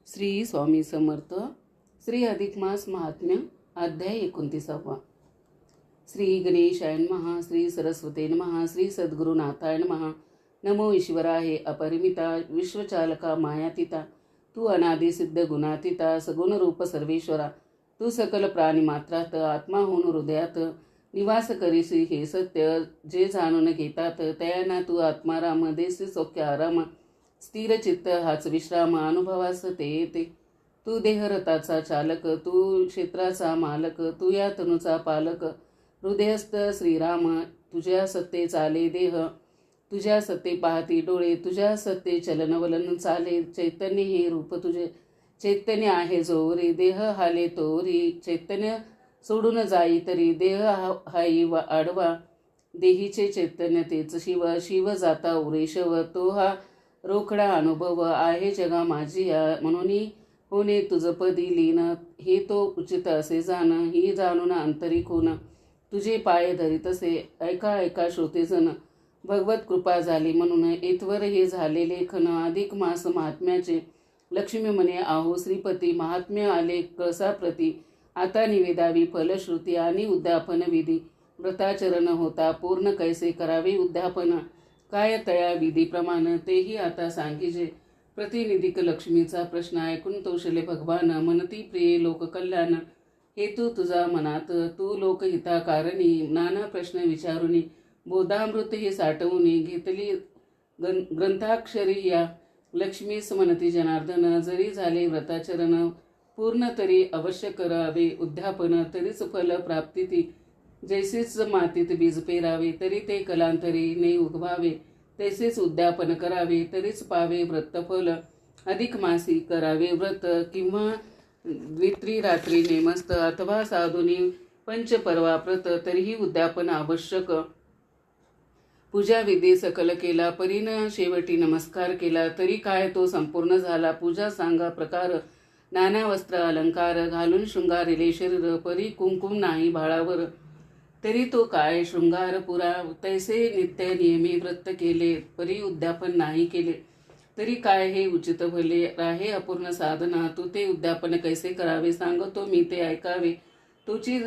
श्री स्वामी समर्थ. श्री अधिक मास महात्म्य अध्याय 29. श्री गणेशाय नमः. श्री सरस्वते नमः. श्री सद्गुरुनाथाय नमः. नमो ईश्वराय अपरिमिता विश्वचालका मायातीता, तू अनादि सिद्ध गुणातीता सगुण रूप सर्वेश्वरा, तू सकल प्राणी मात्रात आत्मा होऊन हृदयात निवास करीसी. हे सत्य जे जाणून घेतात तयांना तू आत्माराम देसी सौख्य आराम. स्थिर चित्त हाच विश्राम अनुभवास ते येते. तू देहरथाचा चालक, तू क्षेत्राचा मालक, तू या तनुचा पालक. हृदयस्थ श्रीराम, तुझ्या सत्ते चाले देह, तुझ्या सत्ते पाहती डोळे, तुझ्या सत्ते चलनवलन चाले. चैतन्य हे रूप तुझे, चैतन्य आहे जोरी. देह हाले तोरी, चैतन्य सोडून जाई तरी. देह हाई आडवा, देहीचे चैतन्य तेच शिव. शिव जाता उरेशव, तो हा रोखडा अनुभव आहे जगा माझी या. म्हणून होणे तुझपदी लीन, हे तो उचित असे जाण. ही जाणून आंतरिक होण, तुझे पाय धरीत असे. ऐका ऐका श्रोतेजन, भगवत कृपा झाली म्हणून इथवर हे झाले लेखन. अधिक मास महात्म्याचे लक्ष्मी म्हणे आहो श्रीपती. महात्म्य आले कळसाप्रती, आता निवेदावी फलश्रुती आणि उद्यापन विधी. व्रताचरण होता पूर्ण, कैसे करावे उद्यापन. काय तया विधीप्रमाण तेही आता सांगिजे. प्रतिनिधिक लक्ष्मीचा प्रश्न ऐकून तोषले भगवान. म्हणती प्रिय लोककल्याण, हेतू तुझा मनात. तू लोकहिताकारणी नाना प्रश्न विचारुनी. बोधामृत हे साठवून घेतली ग्रंथाक्षरी या. लक्ष्मीस म्हणती जनार्दन, जरी झाले व्रताचरण पूर्ण तरी अवश्य करावे उद्यापन. तरीच फल प्राप्ती ती. जैसेच मातीत बीज पेरावे तरी ते कलांतरीने उगवावे. तसेच उद्यापन करावे तरीच पावे व्रतफल. अधिक मासी करावे व्रत, किंवा द्वित्री रात्री नेमस्त अथवा साधुनी पंचपर्वा व्रत, तरीही उद्यापन आवश्यक. पूजा विधी सकल केला परीन शेवटी नमस्कार केला, तरी काय तो संपूर्ण झाला. पूजा सांगा प्रकार, नाना वस्त्र अलंकार घालून शृंगारिले शरीर. परी कुंकुम नाही भाळावर, तरी तो काय शृंगार पुरा. तैसे नित्य नियमी व्रत केले, परी उद्यापन नाही केले, तरी काय हे उचित भले. राहे अपूर्ण साधना, तू ते उद्यापन कैसे करावे सांगतो मी ते ऐकावे. तुझी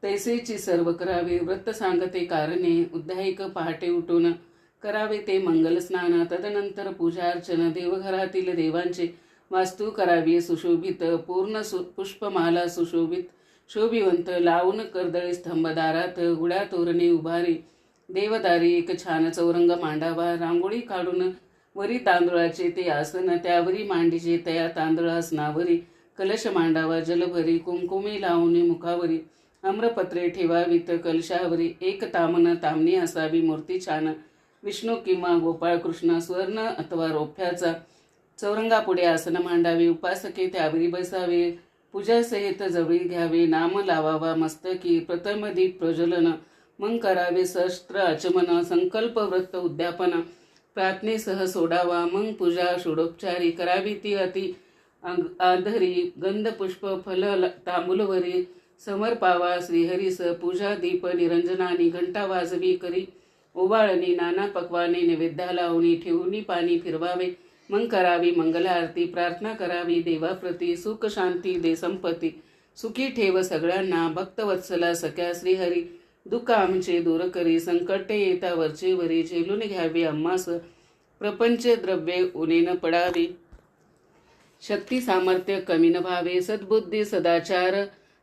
तैसेची सर्व करावे. व्रत सांगते कारणे, उद्यायक पहाटे उठून करावे ते मंगल स्नान. तदनंतर पूजार्चन, देवघरातील देवांचे वास्तू करावी सुशोभित. पूर्ण पुष्पमाला सुशोभित शोभिवंत लावून कर्दळी स्तंभदारात. गुड्या तोरणे उभारी देवदारी एक छान चौरंग मांडावा. रांगोळी काढून वरी तांदुळाचे ते आसन, त्यावरी मांडीचे तया तांदळासनावरी. कलश मांडावा जलभरी, कुंकुमे लावून मुखावरी. आम्रपत्रे ठेवावीत कलशावरी. एक तामन तामणी असावी मूर्ती छान. विष्णू किंवा गोपाळ कृष्ण स्वर्ण अथवा रौप्याचा. चौरंगापुढे आसन मांडावे, उपासके त्यावरी बसावे. पूजासहित जवळी घ्यावे, नाम लावावा मस्तकी. प्रथम दीप प्रज्वलन, मग करावे शस्त्र आचमन. संकल्प व्रत उद्यापन प्रार्थनेसह सोडावा. मग पूजा षोडोपचारी करावी ती अति आधरी. गंध पुष्प फल तांबूलवरी समर्पावा श्रीहरीस. पूजा दीप निरंजनानी घंटा वाजवी करी. ओवाळणी नाना पक्वाने नैवेद्या लावणी. ठेवूनी पाणी फिरवावे, मग करावी मंगलारती. प्रार्थना करावी देवाप्रती, सुख शांती दे संपत्ती. सुखी ठेव सगळ्यांना, भक्तवत्सला सख्या श्रीहरी. दुःख आमचे दूर करी, संकटे येता वरचेवरी. झेलून घ्यावी आम्हास प्रपंच द्रव्ये उनेन पडावी. शक्ती सामर्थ्य कमी न भावे, सद्बुद्धी सदाचार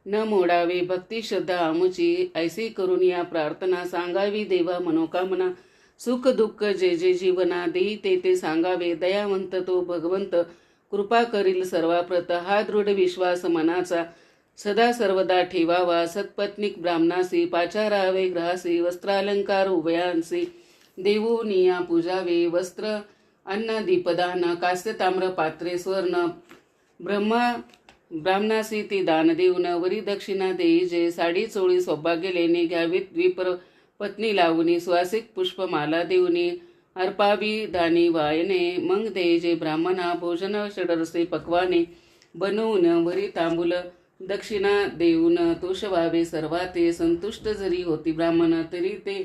न मोडावे. भक्ती श्रद्धा आमुची, ऐसी करून या प्रार्थना. सांगावी देवा मनोकामना, सुख दुःख जे जे जीवना. देई ते ते सांगावे, दयावंत तो भगवंत. कृपा करील सर्वाप्रत, हा दृढ विश्वास मनाचा. सदा सर्वदा ठेवावा सत्पत्निक ब्राह्मणासी. पाचारावे ग्रहासी, वस्त्रालंकार उभयांसी. देवोनिया पूजावे, वस्त्र अन्न दीपदान. कास्य ताम्र पात्रे स्वर्ण, ब्राह्मणासी ती दान देऊन. वरी दक्षिणा देई जे, साडी चोळी सौभाग्य लेणे. घ्यावीत द्विपर पत्नी लावणी, सुवासिक पुष्पमाला देऊनी. अर्पावी दानी वायने, मग दे जे ब्राह्मणा. भोजन षडरसे पक्वाने बनवून. वरी तांबूल दक्षिणा देऊन तोषवावे सर्वाते. संतुष्ट जरी होती ब्राह्मण, तरी ते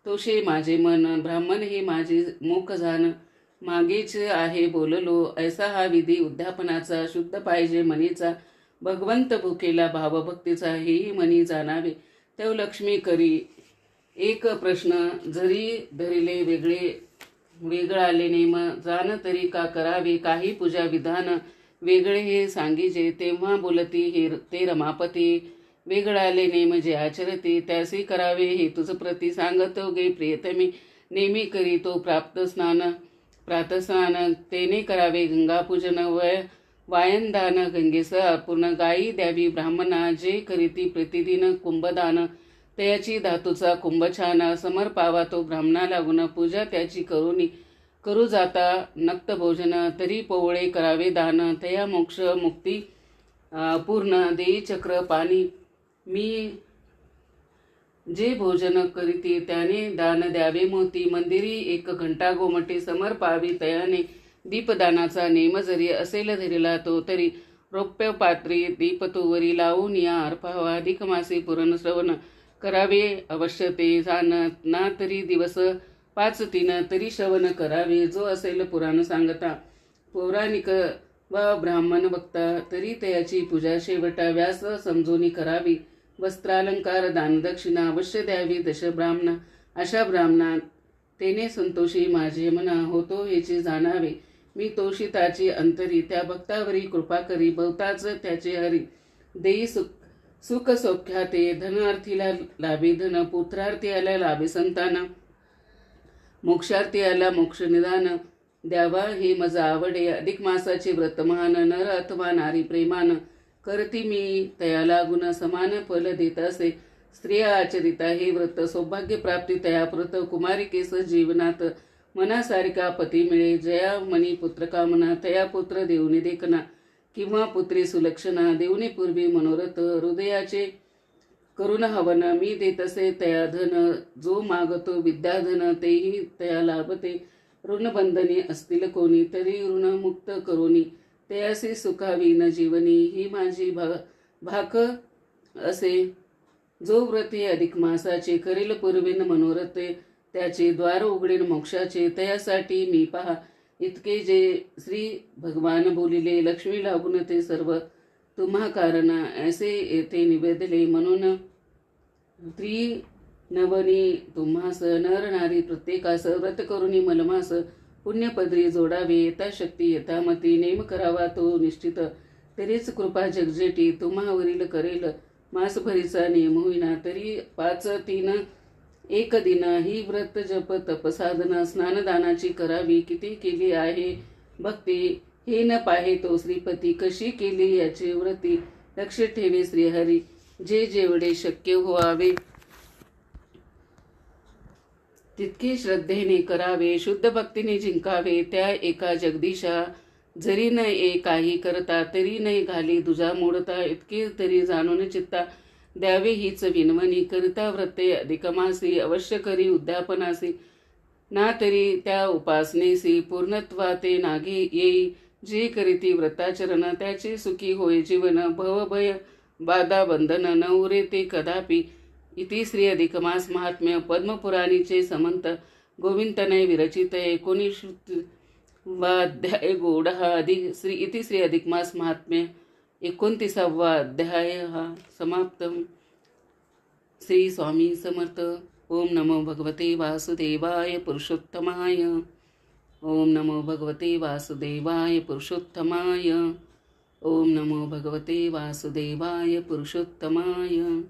तोषे माझे मन. ब्राह्मण हे माझे मुख जाण. मागेच आहे बोललो, ऐसा हा विधी उद्यापनाचा, शुद्ध पाहिजे मनीचा, भगवंत भुकेला भावभक्तीचा, हेही मनी जाणावे, तेव लक्ष्मी करी. एक प्रश्न जरी धरिले वेगळाले नेम, जाण तरी का करावे, काही पूजा विधान वेगळे हे सांगीजे, तेव्हा बोलती हे ते रमापती, वेगळाले नेम जे आचरती, त्यासी करावे हे तुझ प्रती, सांगतो गे प्रियतमी, नेमी करी तो प्रातस्नान, तेने करावे गंगापूजन, वायनदान गंगेस अर्पून, गायी द्यावी ब्राह्मणा, जे करीती प्रतिदिन कुंभदान, तयाची धातूचा कुंभछान, समर्पावा तो ब्राह्मणा लागून, पूजा त्याची करू जाता नक्त भोजन, तरी पोवळे करावे दान, तया मोक्ष मुक्ती पूर्ण, देई चक्र पाणी, मी जे भोजन करीती त्याने दान द्यावे मोती, मंदिरी एक घंटा गोमटी, समर्पावी तयाने दीपदानाचा नेम, जरी असेल धरिला तो तरी, रौप्य पात्री दीप तोवरी लावून या अर्पावा, अधिक मासे पुरण श्रवण करावे अवश्य ते, जाण ना तरी दिवस 5-3 तरी श्रवण करावे, जो असेल पुराण सांगता, पौराणिक व ब्राह्मण बघता, तरी तयाची पूजा शेवटा व्यास समजूनी करावी, वस्त्रालंकार दानदक्षिणा अवश्य द्यावी दशब्राह्मणा, अशा ब्राह्मणा तेने संतोषी माझे मना, होतो हेचे जाणावे मी तोषिताची अंतरी, त्या भक्तावरी कृपा करी, बहुताच त्याचे हरी, देई सुख सौख्याते, धनार्थीला लाभे धन, पुत्रार्थी आला लाभे संतान, मोक्षार्थी आला मोक्ष निदान, द्यावा हे मज आवडे, अधिक मासाचे व्रत महान, नर अथवा नारी प्रेमान, करती मी तया लागून, समान फल देत असे, स्त्रिया आचरिता हे व्रत, सौभाग्य प्राप्ती तयाप्रत, कुमारिकेस जीवनात, मनासारिका पती मिळे, जया मनी पुत्र कामना, तया पुत्र देऊनी देखना, किंवा पुत्री सुलक्षणा, देऊनी पूर्वी मनोरथ, हृदयाचे करुण हवन, मी देत असे तया धन, जो मागतो विद्याधन, तेही तया लाभते, ऋणबंधनी असतील कोणी, तरी ऋणमुक्त करोनी, तयासी सुखावी न जीवनी, ही माझी भाक असे, जो व्रती अधिक मासाचे, करेल पूर्वीन मनोरथे, त्याचे द्वार उघडीन मोक्षाचे, तयासाठी मी पहा, इतके जे श्री भगवान बोलिले, लक्ष्मी लागून ते सर्व तुम्हा कारण, ऐसे येथे निवेदले, म्हणून त्रिनवनी तुम्हास, नर नारी प्रत्येकास, व्रत करुणी मलमास, पुण्यपदरी जोडावे, यथाशक्ती यथामती, नेम करावा तो निश्चित, तरीच कृपा जगजेटी, तुम्हावरील करेल मासभरीचा नेम होईना, तरी 5-3 एक दिन, ही व्रत जप तपसाधना स्नानदानाची करावी, किती केली आहे भक्ती, हे न पाहे तो श्रीपती, कशी केली याचे व्रती, लक्ष ठेवे श्रीहरी, जे जेवढे शक्य व्हावे तितके श्रद्धेने करावे, शुद्ध भक्तीने जिंकावे, त्या एका जगदीशा, जरी न काही करता, तरी नाही घाली दुजा मोडता, इतके तरी जाणून चित्ता द्यावे हीच विनवणी, करिता व्रते अधिकमासी, अवश्य करी उद्यापनासी, ना तरी त्या उपासनेसी पूर्णत्वाते नागे येई, जे करीती व्रताचरण, त्याचे सुखी होय जीवन, भवभय बाधा बंधन न उरे ते कदापि, इति श्री अधिकमास महात्म्य, पद्मपुराणीचे समंत, गोविंदने विरचित, 19वाध्याय गौड इति श्री अधिकमास महात्म्य, 29वा अध्याय समाप्त. श्री स्वामी समर्थ. ओम नमो भगवते वासुदेवाय पुरुषोत्तमाय. ओम नमो भगवते वासुदेवाय पुरुषोत्तमाय. ओम नमो भगवते वासुदेवाय पुरुषोत्तमाय.